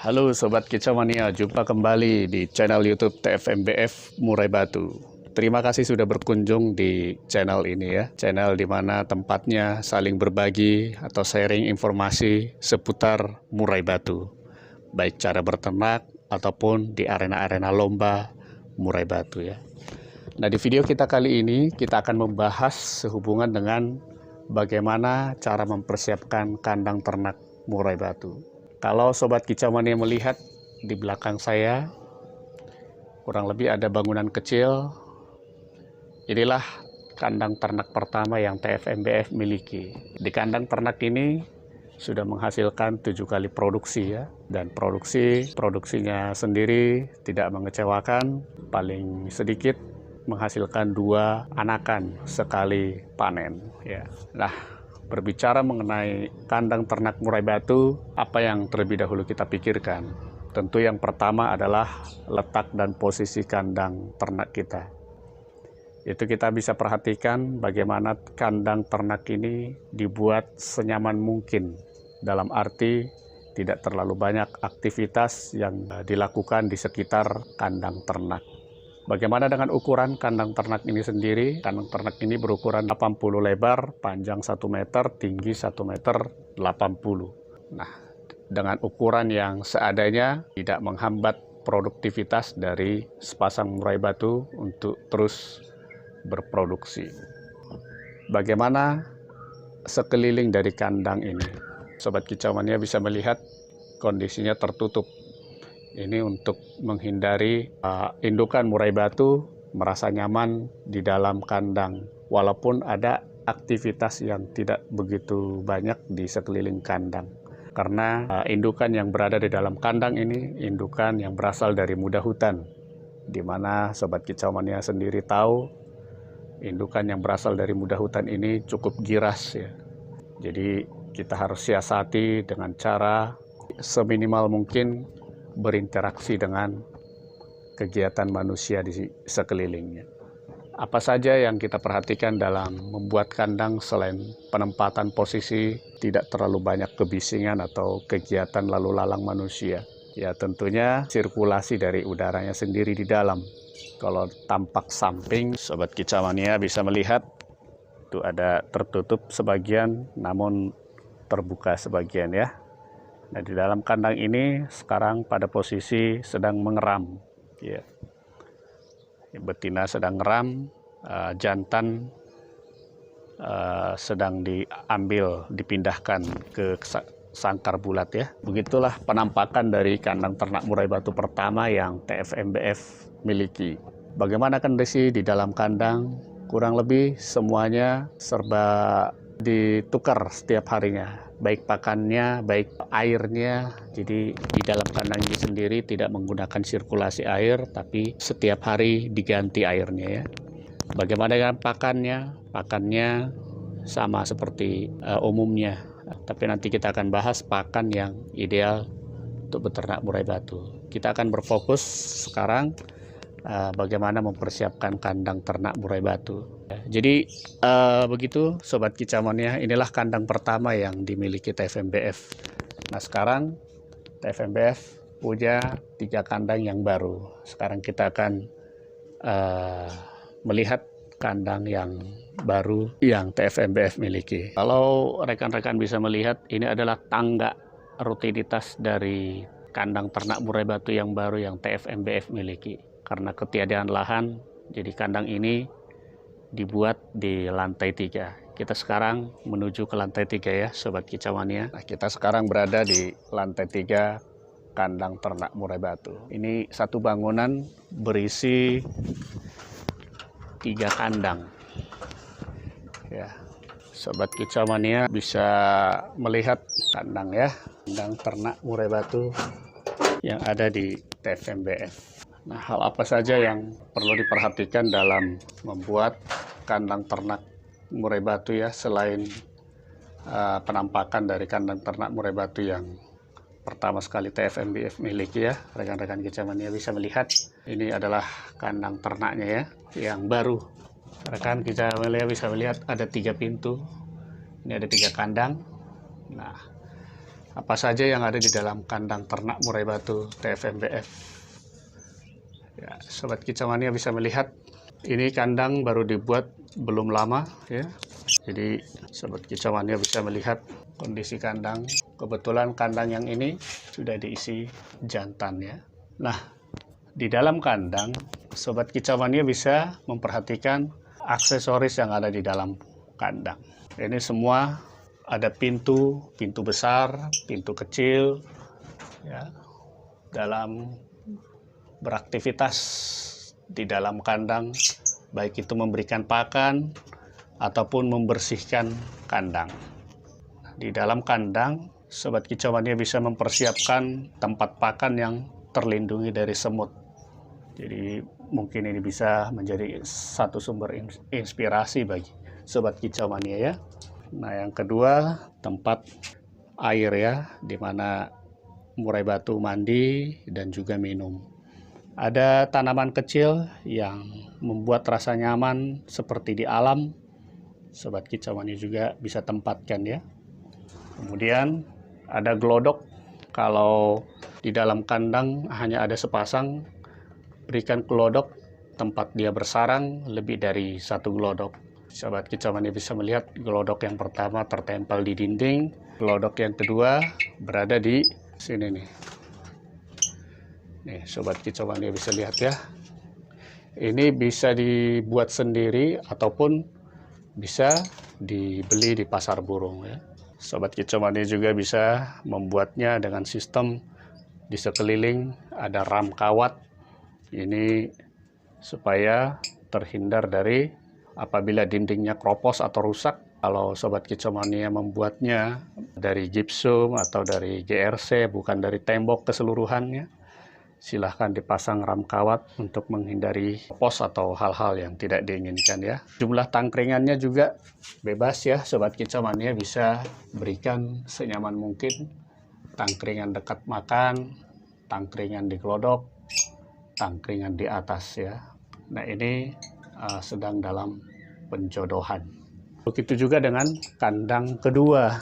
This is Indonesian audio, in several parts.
Halo Sobat Kicauania, jumpa kembali di channel YouTube TFMBF Murai Batu. Terima kasih sudah berkunjung di channel ini ya, channel di mana tempatnya saling berbagi atau sharing informasi seputar murai batu, baik cara berternak ataupun di arena-arena lomba murai batu ya. Nah, di video kita kali ini kita akan membahas sehubungan dengan bagaimana cara mempersiapkan kandang ternak murai batu. Kalau Sobat Kicauania melihat di belakang saya, kurang lebih ada bangunan kecil. Inilah kandang ternak pertama yang TFMBF miliki. Di kandang ternak ini sudah menghasilkan 7 kali produksi ya. Dan produksinya sendiri tidak mengecewakan, paling sedikit menghasilkan 2 anakan sekali panen ya. Nah, berbicara mengenai kandang ternak murai batu, apa yang terlebih dahulu kita pikirkan? Tentu yang pertama adalah letak dan posisi kandang ternak kita. Itu kita bisa perhatikan bagaimana kandang ternak ini dibuat senyaman mungkin, dalam arti tidak terlalu banyak aktivitas yang dilakukan di sekitar kandang ternak. Bagaimana dengan ukuran kandang ternak ini sendiri? Kandang ternak ini berukuran 80 lebar, panjang 1 meter, tinggi 1 meter 80. Nah, dengan ukuran yang seadanya tidak menghambat produktivitas dari sepasang murai batu untuk terus berproduksi. Bagaimana sekeliling dari kandang ini? Sobat Kicauania bisa melihat kondisinya tertutup. Ini untuk menghindari indukan murai batu merasa nyaman di dalam kandang, walaupun ada aktivitas yang tidak begitu banyak di sekeliling kandang. Karena indukan yang berada di dalam kandang ini, indukan yang berasal dari muda hutan, di mana Sobat Kicauania sendiri tahu, indukan yang berasal dari muda hutan ini cukup giras ya. Jadi kita harus siasati dengan cara seminimal mungkin berinteraksi dengan kegiatan manusia di sekelilingnya. Apa saja yang kita perhatikan dalam membuat kandang selain penempatan posisi, tidak terlalu banyak kebisingan atau kegiatan lalu lalang manusia? Ya tentunya sirkulasi dari udaranya sendiri di dalam. Kalau tampak samping, Sobat Kicauania bisa melihat itu ada tertutup sebagian namun terbuka sebagian ya. Nah, di dalam kandang ini sekarang pada posisi sedang mengeram ya. Betina sedang ngeram, jantan sedang dipindahkan ke sangkar bulat ya. Begitulah penampakan dari kandang ternak murai batu pertama yang TFMBF miliki. Bagaimana kondisi di dalam kandang? Kurang lebih semuanya serba ditukar setiap harinya, baik pakannya, baik airnya. Jadi di dalam kandang ini sendiri tidak menggunakan sirkulasi air, tapi setiap hari diganti airnya ya. Bagaimana dengan pakannya? Pakannya sama seperti umumnya, tapi nanti kita akan bahas pakan yang ideal untuk beternak murai batu. Kita akan berfokus sekarang bagaimana mempersiapkan kandang ternak murai batu. Jadi begitu Sobat Kicauania, inilah kandang pertama yang dimiliki TFMBF. Nah sekarang TFMBF punya 3 kandang yang baru. Sekarang kita akan melihat kandang yang baru yang TFMBF miliki. Kalau rekan-rekan bisa melihat, ini adalah tangga rutinitas dari kandang ternak murai batu yang baru yang TFMBF miliki. Karena ketiadaan lahan, jadi kandang ini dibuat di lantai 3. Kita sekarang menuju ke lantai 3 ya Sobat Kicauania. Nah, kita sekarang berada di lantai 3 kandang ternak murai batu. Ini satu bangunan berisi 3 kandang ya. Sobat Kicauania bisa melihat kandang ya, kandang ternak murai batu yang ada di TFMBF. Nah, hal apa saja yang perlu diperhatikan dalam membuat kandang ternak murai batu ya, selain penampakan dari kandang ternak murai batu yang pertama sekali TFMBF miliki ya. Rekan-rekan Kicauania bisa melihat ini adalah kandang ternaknya ya, yang baru. Rekan Kicauania bisa melihat ada 3 pintu. Ini ada 3 kandang. Nah, apa saja yang ada di dalam kandang ternak murai batu TFMBF. Ya, Sobat Kicauania bisa melihat ini kandang baru dibuat belum lama ya. Jadi Sobat Kicauania bisa melihat kondisi kandang. Kebetulan kandang yang ini sudah diisi jantan ya. Nah, di dalam kandang Sobat Kicauania bisa memperhatikan aksesoris yang ada di dalam kandang. Ini semua ada pintu besar, pintu kecil ya, dalam beraktivitas di dalam kandang, baik itu memberikan pakan ataupun membersihkan kandang. Di dalam kandang, Sobat Kicauania bisa mempersiapkan tempat pakan yang terlindungi dari semut. Jadi mungkin ini bisa menjadi satu sumber inspirasi bagi Sobat Kicauania ya. Nah, yang kedua, tempat air ya, di mana murai batu mandi dan juga minum. Ada tanaman kecil yang membuat rasa nyaman seperti di alam. Sobat Kicauania juga bisa tempatkan ya. Kemudian ada glodok. Kalau di dalam kandang hanya ada sepasang, berikan glodok tempat dia bersarang lebih dari satu glodok. Sobat Kicauania bisa melihat glodok yang pertama tertempel di dinding, glodok yang kedua berada di sini nih. Nih, Sobat Kicauania bisa lihat ya. Ini bisa dibuat sendiri ataupun bisa dibeli di pasar burung ya. Sobat Kicauania juga bisa membuatnya dengan sistem di sekeliling ada ram kawat. Ini supaya terhindar dari apabila dindingnya kropos atau rusak. Kalau Sobat Kicauania membuatnya dari gipsum atau dari GRC, bukan dari tembok keseluruhannya, silahkan dipasang ram kawat untuk menghindari pos atau hal-hal yang tidak diinginkan ya. Jumlah tangkringannya juga bebas ya. Sobat Kicauania bisa berikan senyaman mungkin. Tangkringan dekat makan, tangkringan di glodok, tangkringan di atas ya. Nah, ini sedang dalam penjodohan. Begitu juga dengan kandang kedua,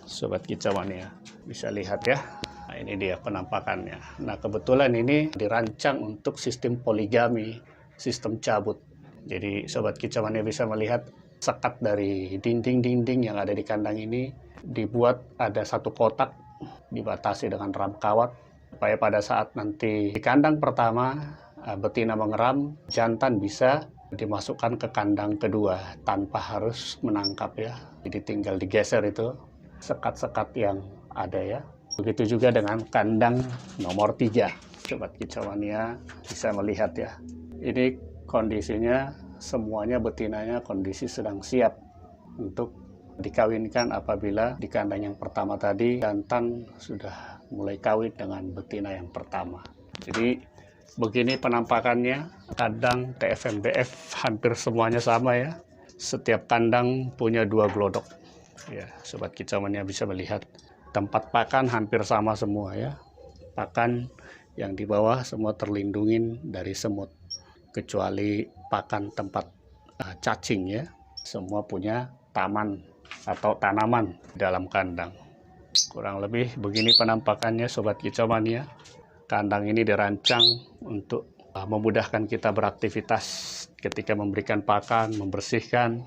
Sobat Kicauania. Bisa lihat ya. Nah, ini dia penampakannya. Nah, kebetulan ini dirancang untuk sistem poligami, sistem cabut. Jadi Sobat Kicauania bisa melihat sekat dari dinding-dinding yang ada di kandang ini dibuat ada satu kotak dibatasi dengan ram kawat supaya pada saat nanti di kandang pertama betina mengeram, jantan bisa dimasukkan ke kandang kedua tanpa harus menangkap ya. Jadi tinggal digeser itu sekat-sekat yang ada ya. Begitu juga dengan kandang nomor 3. Sobat Kicauania bisa melihat ya. Ini kondisinya semuanya betinanya kondisi sedang siap untuk dikawinkan apabila di kandang yang pertama tadi jantan sudah mulai kawin dengan betina yang pertama. Jadi begini penampakannya. Kandang TFMBF hampir semuanya sama ya. Setiap kandang punya 2 glodok. Ya, Sobat Kicauania bisa melihat tempat pakan hampir sama semua ya. Pakan yang di bawah semua terlindungin dari semut. Kecuali pakan tempat cacing ya. Semua punya taman atau tanaman dalam kandang. Kurang lebih begini penampakannya Sobat Kicauania. Kandang ini dirancang untuk memudahkan kita beraktivitas ketika memberikan pakan, membersihkan,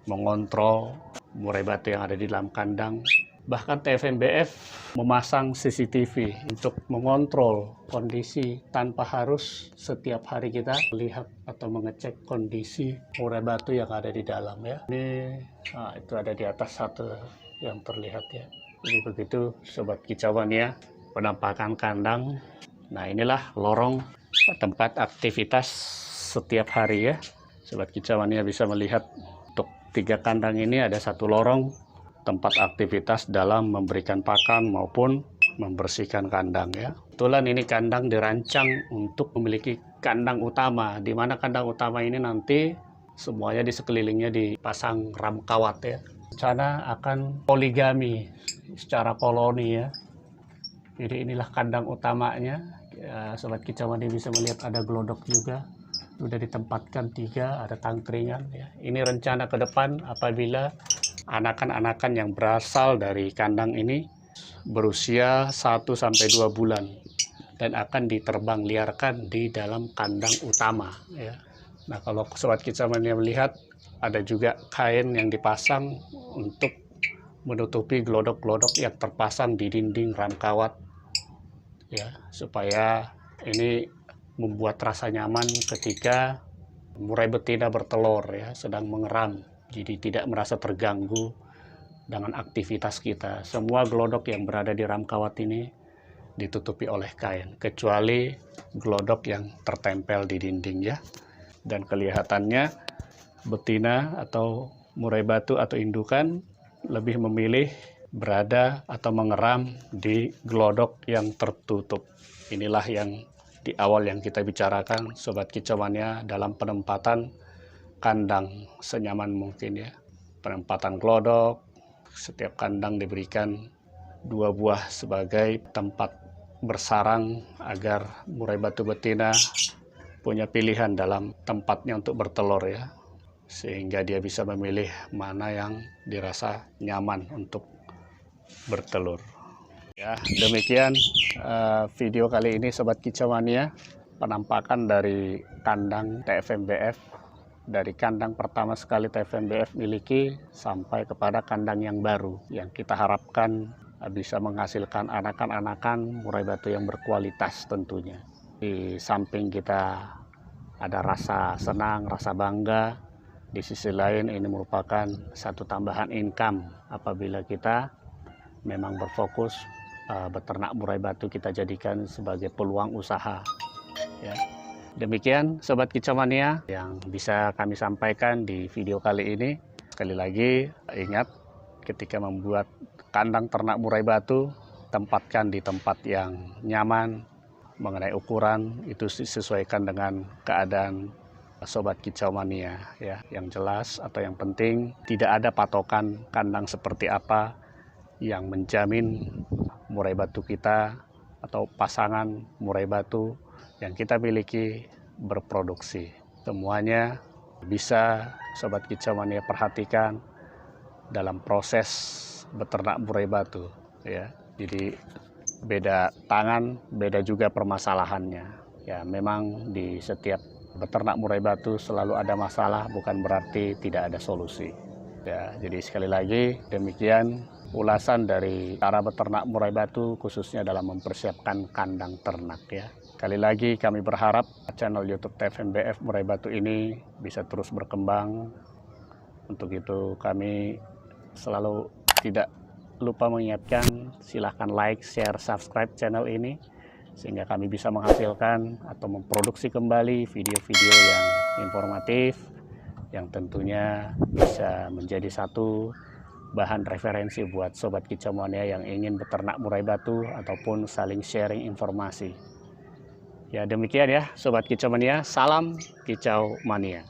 mengontrol murai batu yang ada di dalam kandang. Bahkan TFMBF memasang CCTV untuk mengontrol kondisi tanpa harus setiap hari kita melihat atau mengecek kondisi murai batu yang ada di dalam ya. Ini itu ada di atas satu yang terlihat ya. Jadi begitu Sobat Kicauania penampakan kandang. Nah, inilah lorong tempat aktivitas setiap hari ya. Sobat Kicauania bisa melihat untuk 3 kandang ini ada satu lorong tempat aktivitas dalam memberikan pakan maupun membersihkan kandang ya. Kebetulan ini kandang dirancang untuk memiliki kandang utama, di mana kandang utama ini nanti semuanya di sekelilingnya dipasang ram kawat ya. Rencana akan poligami secara koloni ya. Jadi inilah kandang utamanya. Ya, Sobat Kicauania bisa melihat ada glodok juga. Sudah ditempatkan 3, ada tangkringan ya. Ini rencana ke depan apabila anakan-anakan yang berasal dari kandang ini berusia 1-2 bulan dan akan diterbang liarkan di dalam kandang utama ya. Nah, kalau Sobat Kicauania melihat ada juga kain yang dipasang untuk menutupi glodok-glodok yang terpasang di dinding ramkawat ya, supaya ini membuat rasa nyaman ketika murai betina bertelur ya, sedang mengeram, jadi tidak merasa terganggu dengan aktivitas kita. Semua glodok yang berada di ramkawat ini ditutupi oleh kain, kecuali glodok yang tertempel di dinding ya. Dan kelihatannya betina atau murai batu atau indukan lebih memilih berada atau mengeram di glodok yang tertutup. Inilah yang di awal yang kita bicarakan Sobat Kicauania dalam penempatan kandang senyaman mungkin ya. Penempatan glodok, setiap kandang diberikan 2 buah sebagai tempat bersarang agar murai batu betina punya pilihan dalam tempatnya untuk bertelur ya, sehingga dia bisa memilih mana yang dirasa nyaman untuk bertelur ya. Demikian video kali ini Sobat Kicauania, penampakan dari kandang TFMBF, dari kandang pertama sekali TFMBF miliki sampai kepada kandang yang baru yang kita harapkan bisa menghasilkan anakan-anakan murai batu yang berkualitas tentunya. Di samping kita ada rasa senang, rasa bangga, di sisi lain ini merupakan satu tambahan income apabila kita memang berfokus beternak murai batu, kita jadikan sebagai peluang usaha ya. Demikian Sobat Kicauania yang bisa kami sampaikan di video kali ini. Sekali lagi ingat, ketika membuat kandang ternak murai batu, tempatkan di tempat yang nyaman. Mengenai ukuran itu disesuaikan dengan keadaan Sobat Kicauania ya. Yang jelas atau yang penting tidak ada patokan kandang seperti apa yang menjamin murai batu kita atau pasangan murai batu yang kita miliki berproduksi. Semuanya bisa Sobat Kicauania perhatikan dalam proses beternak murai batu ya. Jadi beda tangan, beda juga permasalahannya ya. Memang di setiap beternak murai batu selalu ada masalah, bukan berarti tidak ada solusi ya. Jadi sekali lagi demikian ulasan dari cara beternak murai batu, khususnya dalam mempersiapkan kandang ternak ya. Sekali lagi kami berharap channel YouTube TFMBF Murai Batu ini bisa terus berkembang. Untuk itu kami selalu tidak lupa mengingatkan, silahkan like, share, subscribe channel ini sehingga kami bisa menghasilkan atau memproduksi kembali video-video yang informatif yang tentunya bisa menjadi satu bahan referensi buat Sobat Kicauania yang ingin beternak murai batu ataupun saling sharing informasi. Ya demikian ya Sobat Kicauania, salam Kicau Mania.